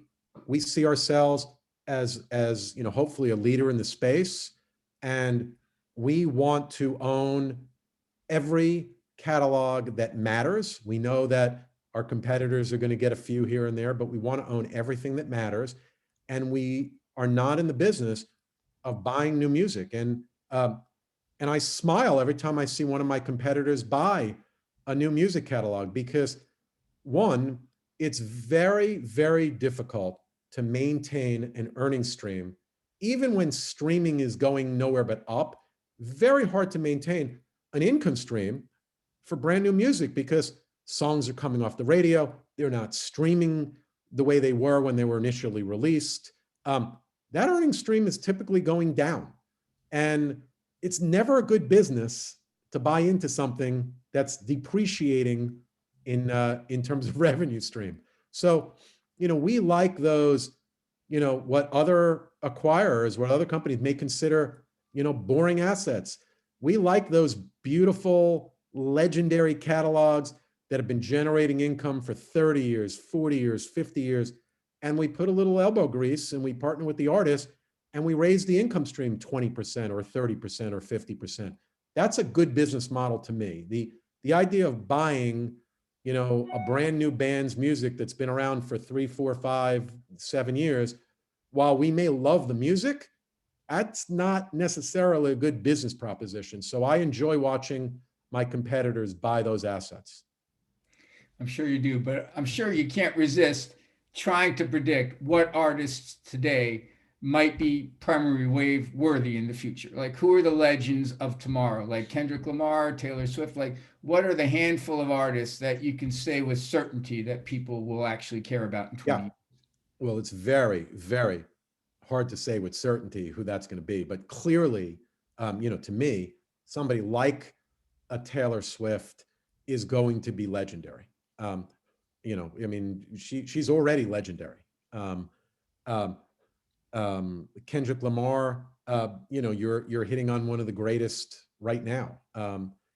see ourselves as hopefully a leader in the space, and we want to own every catalog that matters. We know that our competitors are going to get a few here and there, but we want to own everything that matters. And we are not in the business of buying new music. And I smile every time I see one of my competitors buy a new music catalog, because one, it's very, very difficult to maintain an earning stream. Even when streaming is going nowhere but up, very hard to maintain an income stream for brand new music, because songs are coming off the radio. They're not streaming the way they were when they were initially released. That earning stream is typically going down. And it's never a good business to buy into something that's depreciating in terms of revenue stream. So, we like those, what other acquirers, what other companies may consider, boring assets. We like those beautiful, legendary catalogs that have been generating income for 30 years, 40 years, 50 years. And we put a little elbow grease and we partner with the artist and we raise the income stream 20% or 30% or 50%. That's a good business model to me. The idea of buying, a brand new band's music that's been around for 3, 4, 5, 7 years, while we may love the music, that's not necessarily a good business proposition. So I enjoy watching my competitors buy those assets. I'm sure you do, but I'm sure you can't resist trying to predict what artists today might be Primary Wave worthy in the future. Like, who are the legends of tomorrow? Like Kendrick Lamar, Taylor Swift. Like, what are the handful of artists that you can say with certainty that people will actually care about in 20 years? Well, it's very, very hard to say with certainty who that's going to be. But clearly, to me, somebody like a Taylor Swift is going to be legendary. She's already legendary. Kendrick Lamar, you're hitting on one of the greatest right now.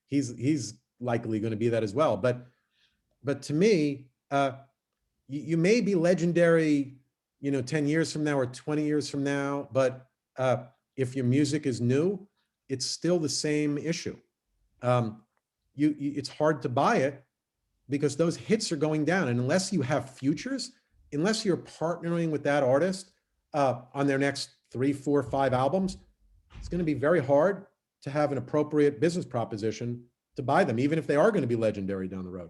He's likely going to be that as well. But to me, you may be legendary, 10 years from now or 20 years from now. But if your music is new, it's still the same issue. It's hard to buy it because those hits are going down. And unless you have futures, unless you're partnering with that artist on their next 3, 4, 5 albums, it's going to be very hard to have an appropriate business proposition to buy them, even if they are going to be legendary down the road.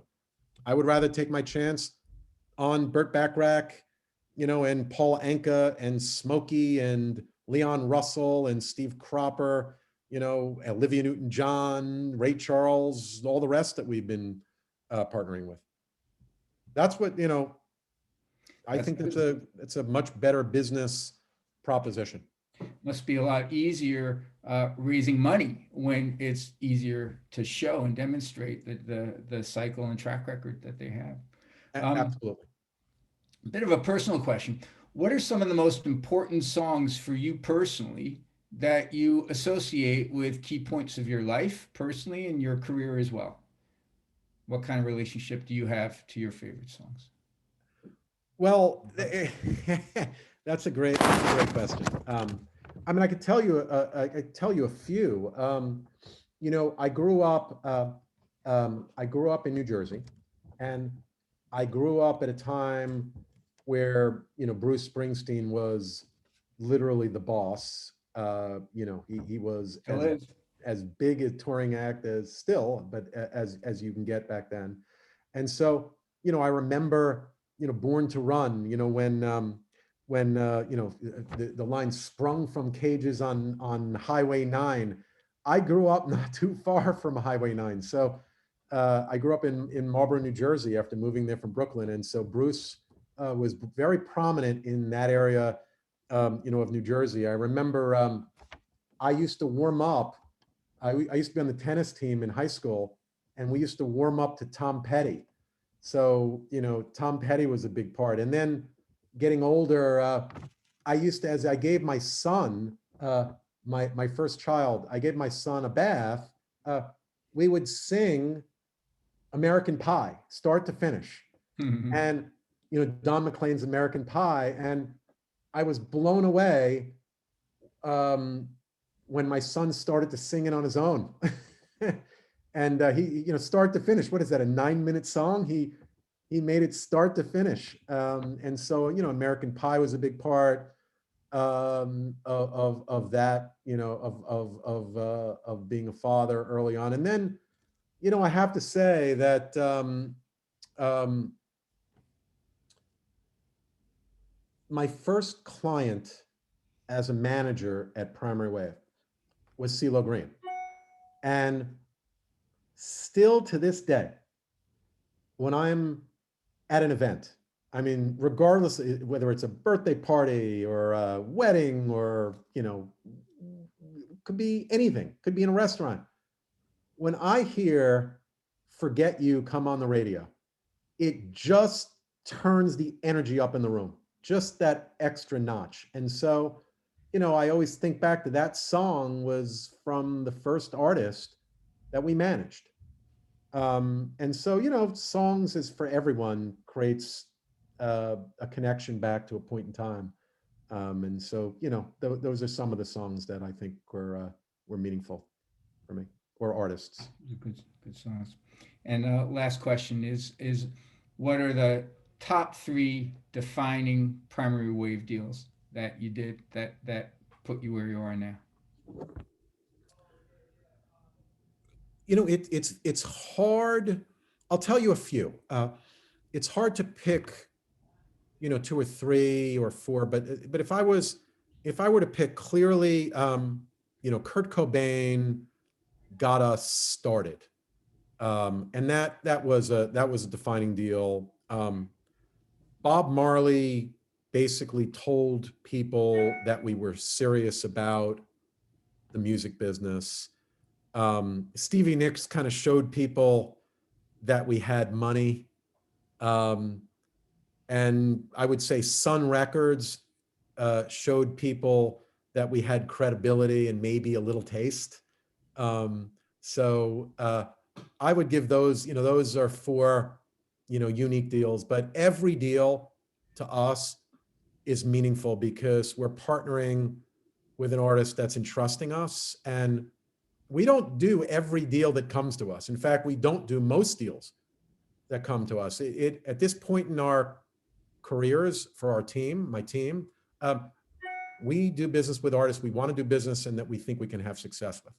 I would rather take my chance on Burt Bacharach, and Paul Anka and Smokey and Leon Russell and Steve Cropper, Olivia Newton-John, Ray Charles, all the rest that we've been partnering with. That's what, I think it's a much better business proposition. Must be a lot easier raising money when it's easier to show and demonstrate the cycle and track record that they have. Absolutely. A bit of a personal question. What are some of the most important songs for you personally that you associate with key points of your life personally and your career as well? What kind of relationship do you have to your favorite songs? Well, that's a great question. I mean, I could tell you, a few. You know, I grew up in New Jersey, and I grew up at a time where, you know, Bruce Springsteen was literally the boss. You know, he was as big a touring act as still, but as you can get back then. And so, you know, I remember, you know, Born to Run, you know, when you know, the line sprung from cages on Highway 9. I grew up not too far from Highway 9. So I grew up in Marlboro, New Jersey after moving there from Brooklyn. And so Bruce was very prominent in that area, you know, of New Jersey. I remember I used to warm up. I used to be on the tennis team in high school, and we used to warm up to Tom Petty. So, you know, Tom Petty was a big part. And then getting older, I used to, as I gave my son, my first child, I gave my son a bath, we would sing American Pie, start to finish. And, you know, Don McLean's American Pie. And I was blown away when my son started to sing it on his own. And he, you know, start to finish, what is that, a 9-minute song? He made it start to finish. And so, you know, American Pie was a big part of that, you know, of being a father early on. And then, you know, I have to say that my first client as a manager at Primary Wave was Ceelo Green. And still to this day, when I'm at an event, I mean, regardless whether it's a birthday party or a wedding or, you know, could be anything, could be in a restaurant. When I hear Forget You come on the radio, it just turns the energy up in the room, just that extra notch. And so, you know, I always think back to that song was from the first artist that we managed. And so, you know, songs is for everyone, creates a connection back to a point in time. And so, you know, those are some of the songs that I think were meaningful for me, or artists. Good songs. And last question is what are the top 3 defining Primary Wave deals that you did that put you where you are now? You know, it's hard. I'll tell you a few. It's hard to pick, you know, 2 or 3 or 4, but if I were to pick clearly, you know, Kurt Cobain got us started. And that was a defining deal. Bob Marley basically told people that we were serious about the music business. Stevie Nicks kind of showed people that we had money. And I would say Sun Records showed people that we had credibility and maybe a little taste. So I would give those, you know, those are 4, you know, unique deals, but every deal to us is meaningful because we're partnering with an artist that's entrusting us. And we don't do every deal that comes to us. In fact, we don't do most deals that come to us. At this point in our careers for our team, my team, we do business with artists we want to do business and that we think we can have success with.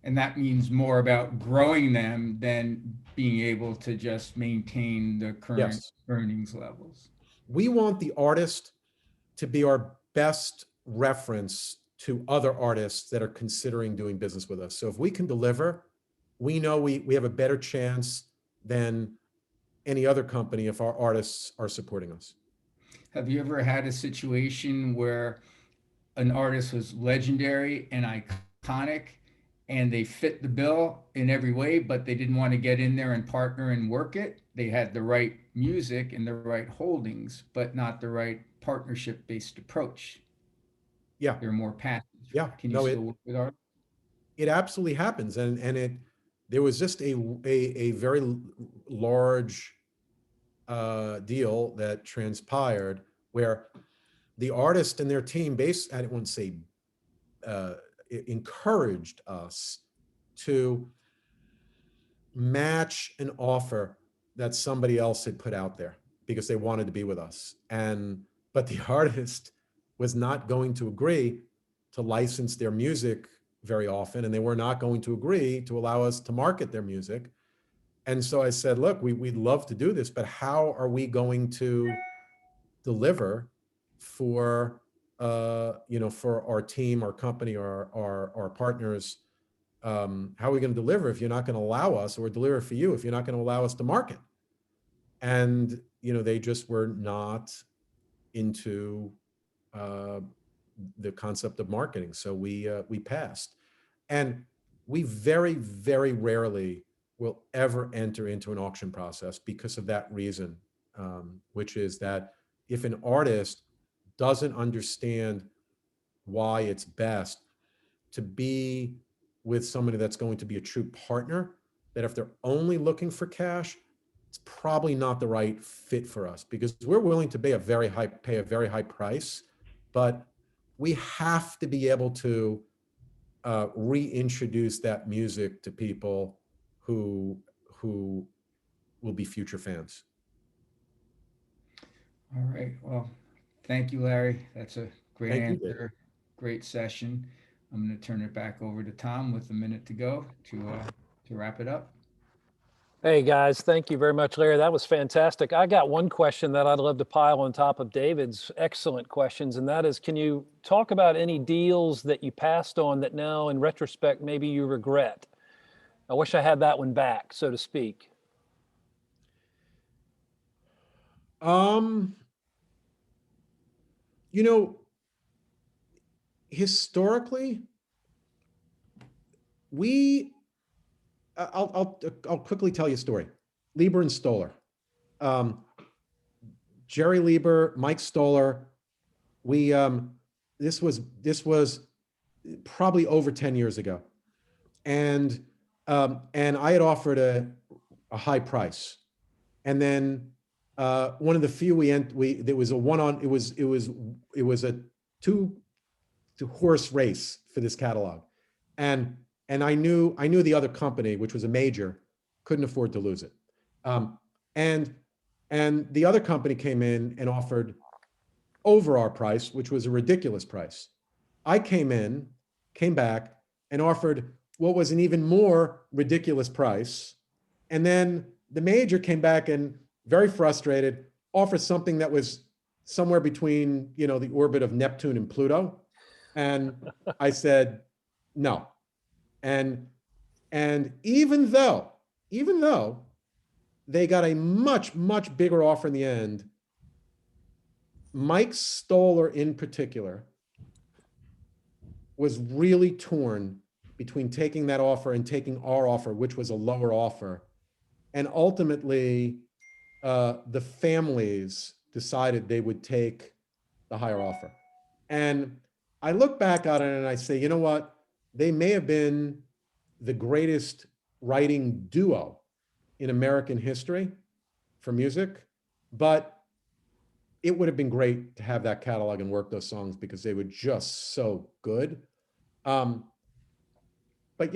And that means more about growing them than being able to just maintain the current earnings levels. We want the artist to be our best reference to other artists that are considering doing business with us. So if we can deliver, we know we have a better chance than any other company if our artists are supporting us. Have you ever had a situation where an artist was legendary and iconic and they fit the bill in every way, but they didn't want to get in there and partner and work it? They had the right music and the right holdings, but not the right partnership based approach. Yeah, They're more passive. yeah. Can you No, still work with art? it absolutely happens. There was just a very large deal that transpired where the artist and their team I wouldn't say encouraged us to match an offer that somebody else had put out there because they wanted to be with us. But the artist was not going to agree to license their music very often, and they were not going to agree to allow us to market their music. And so I said, look, we'd love to do this, but how are we going to deliver for for our team, our company, our partners? How are we going to deliver if you're not going to allow us, or deliver for you if you're not going to allow us to market? And they just were not into the concept of marketing, so we passed. And we very, very rarely will ever enter into an auction process because of that reason, which is that if an artist doesn't understand why it's best to be with somebody that's going to be a true partner, that if they're only looking for cash, it's probably not the right fit for us, because we're willing to pay a very high price, but we have to be able to reintroduce that music to people who will be future fans. All right. Well, thank you, Larry. That's a great Thank you, Dave. answer. Great session. I'm going to turn it back over to Tom with a minute to go to wrap it up. Hey guys, thank you very much, Larry. That was fantastic. I got one question that I'd love to pile on top of David's excellent questions, and that is, can you talk about any deals that you passed on that now in retrospect maybe you regret? I wish I had that one back, so to speak. You know, historically, I'll quickly tell you a story. Lieber and Stoller. Jerry Lieber, Mike Stoller. This was probably over 10 years ago. And I had offered a high price. And then one of the few there was a it was a two horse race for this catalog. And I knew the other company, which was a major, couldn't afford to lose it. And the other company came in and offered over our price, which was a ridiculous price. I came back and offered what was an even more ridiculous price. And then the major came back and, very frustrated, offered something that was somewhere between, the orbit of Neptune and Pluto. And I said, no. And even though they got a much, much bigger offer in the end, Mike Stoller in particular was really torn between taking that offer and taking our offer, which was a lower offer. And ultimately, the families decided they would take the higher offer. And I look back at it and I say, you know what? They may have been the greatest writing duo in American history for music, but it would have been great to have that catalog and work those songs because they were just so good. But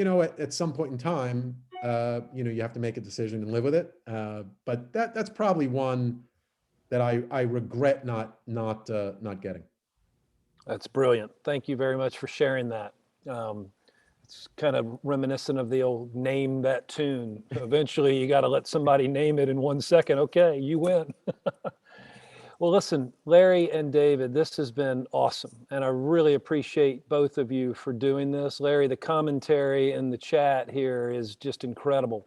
at some point in time, you have to make a decision and live with it. But that's probably one that I regret not getting. That's brilliant. Thank you very much for sharing that. It's kind of reminiscent of the old name that tune. Eventually, you got to let somebody name it in 1 second. Okay, you win. Well, listen, Larry and David, this has been awesome. And I really appreciate both of you for doing this. Larry, the commentary in the chat here is just incredible.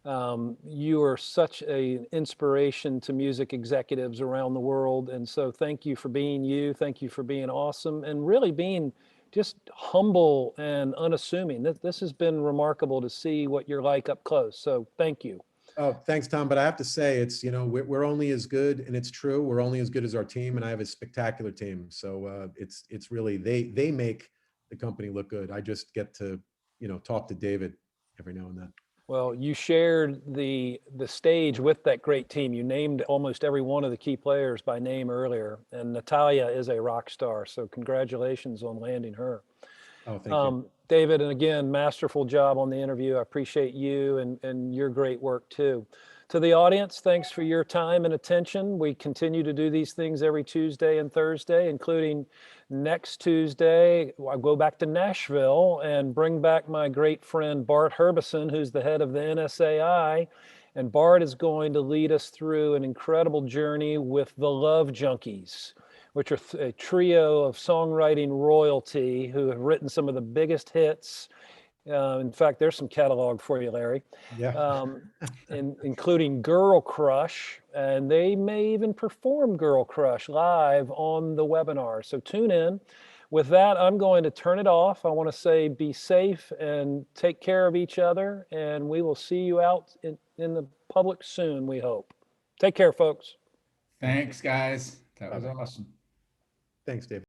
You are such an inspiration to music executives around the world. And so thank you for being you. Thank you for being awesome and really being just humble and unassuming. This has been remarkable to see what you're like up close. So thank you. Oh, thanks, Tom. But I have to say, it's, you know, we're only as good, and it's true, we're only as good as our team, and I have a spectacular team. So it's really, they make the company look good. I just get to, you know, talk to David every now and then. Well, you shared the stage with that great team. You named almost every one of the key players by name earlier, and Natalia is a rock star. So congratulations on landing her. Oh, thank you. David, and again, masterful job on the interview. I appreciate you and your great work too. To the audience, thanks for your time and attention. We continue to do these things every Tuesday and Thursday, including next Tuesday. I'll go back to Nashville and bring back my great friend Bart Herbison, who's the head of the NSAI. And Bart is going to lead us through an incredible journey with the Love Junkies, which are a trio of songwriting royalty who have written some of the biggest hits. In fact, there's some catalog for you, Larry, Yeah. including Girl Crush, and they may even perform Girl Crush live on the webinar. So tune in. With that, I'm going to turn it off. I want to say be safe and take care of each other, and we will see you out in the public soon, we hope. Take care, folks. Thanks, guys. That was Bye-bye. awesome. Thanks, David.